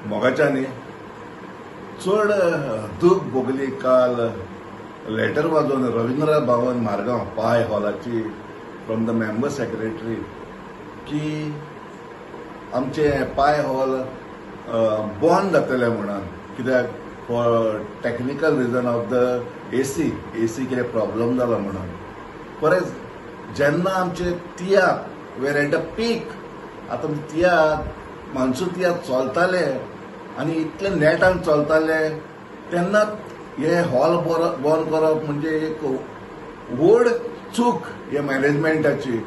मोगाच्यानी चड दूख भोगली काल लेटर वाजोवन रवींद्र भवन मारगांव पाय हॉलाची फ्रॉम द मेंबर सेक्रेटरी की आमचे पाय हॉल बंद जातले म्हणून कित्याक for technical reason of the AC कितें प्रॉब्लम जाला म्हणून परत जेन्ना आमचे तियात्र वेर एट द पीक आतां तियात्र मान्सून तियात्र चलताले आनी इतले नेटान चलताले तेन्ना हे हॉल बंद करप म्हणजे एक व्हड चूक हे मॅनेजमेंटाची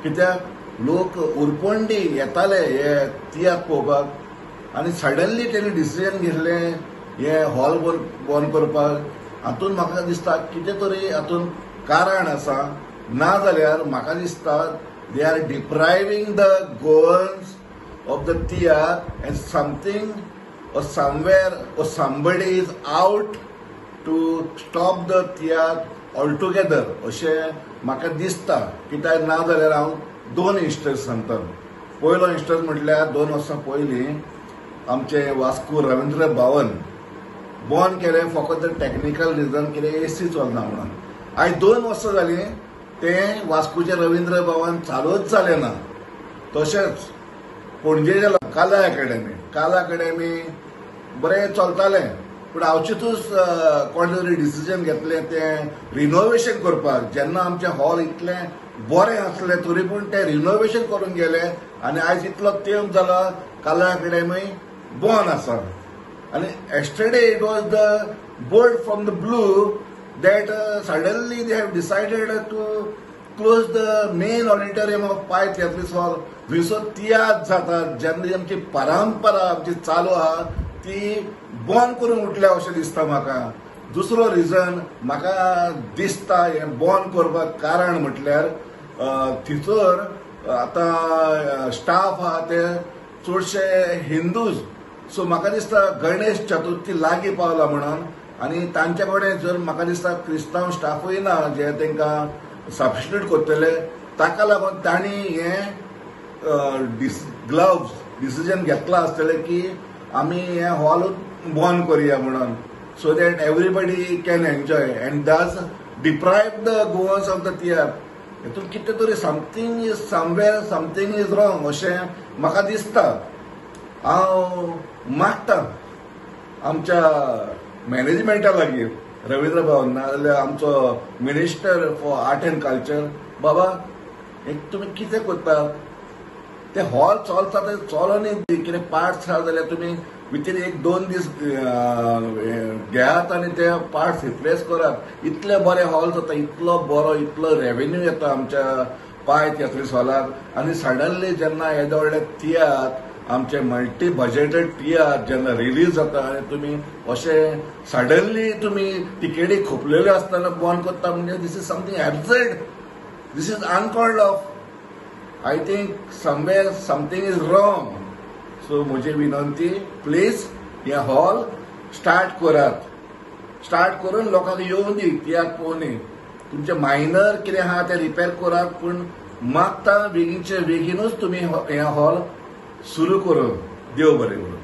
कित्याक लोक उरपंडी येताले हे तियात्र पळोवपाक आनी सडनली तेणी डिसिजन घेतलें हे हॉल बंद करपाक हातून म्हाका दिसता कितें तरी हातून कारण आसा ना जाल्यार म्हाका दिसता they are depriving the Goans of the theatre and something or somewhere or somebody is out to stop the theatre altogether अशें म्हाका दिसता कित्याक ना जाल्यार हांव दोन इंस्टन्स सांगता. पयलो इंस्टन्स म्हटल्यार 2 वर्सां पयलीं आमचे वास्को रवींद्र भवन बंद केलें फकत टेक्निकल रिजन कितें एसी चलना म्हणून. आयज 2 वर्सां जालीं तें वास्कोचें रवींद्र भवन चालूच जालें ना. तशेंच पणजे कला अकॅडमी बरें चलतालें पूण हांवचितूच कोण तरी डिसिजन घेतलें तें रिनोवेशन करपाक. जेन्ना आमचें हॉल इतलें बरें आसलें तरी पूण तें रिनोवेशन करून गेले आनी आयज इतलो तेंप जाला कला अकॅडमी बंद आसा. आनी yesterday it was the word from the blue that suddenly they have decided to close the main auditorium of Pi Theatres Hall. थंयसर तियात्र जातात जेन्ना आमची परंपरा आमची चालू आहा ती बंद करून उठल्या अशें दिसता म्हाका. दुसरो रिजन म्हाका दिसता हें बंद करपाक कारण म्हटल्यार थंयसर आतां स्टाफ आहा ते चडशे हिंदूज. सो म्हाका दिसता गणेश चतुर्थी लागीं पावला म्हणून आनी तांचे कडेन जर म्हाका दिसता क्रिस्तांव स्टाफूय ना जे तांकां सबस्टिट्यूट करतले ताका लागून तांणी हें ग्लव्स डिसिजन घेतला आसतलें की आमी हें हॉलूच बंद करुया म्हणून so that everybody can enjoy and thus deprive the Goans of the theatre. हेतून कितें तरी something is somewhere something is wrong अशें म्हाका दिसता. हांव मागता आमच्या मॅनेजमेंटा लागीं रवींद्र भवन नाजाल्यार आमचो minister for art end culture बाबा एक तुमी कितें करतात ते हॉल चलता ते चलोनी कितें पार्ट्स आसा जाल्यार तुमी भितर 1-2 दीस घेयात आनी ते पार्ट्स रिप्लेस करात. इतले बरे हॉल जाता इतलो बरो इतलो रेव्हेन्यू येता आमच्या पाय थिएटर्स हॉलाक आनी सडनली जेन्ना येदे व्हडले तियात्र आमचे मल्टी बजेटेड तियात्र जेन्ना रिलीज जाता आनी तुमी अशें सडनली तुमी तिकेटी खोपलेल्यो आसतना बंद करता म्हणजे this is something absurd. This is uncalled off. I think somewhere something is wrong. So मुझे विनंती प्लीज हे हॉल स्टार्ट करात. स्टार्ट करून लोकांक येवून दी तियात्र पळोवनी. तुमचे मायनर कितें आहा ते रिपेर करात पूण मागता बेगीनचे बेगीनूच तुमी हे हॉल सुरू करून. देव बरें करूं.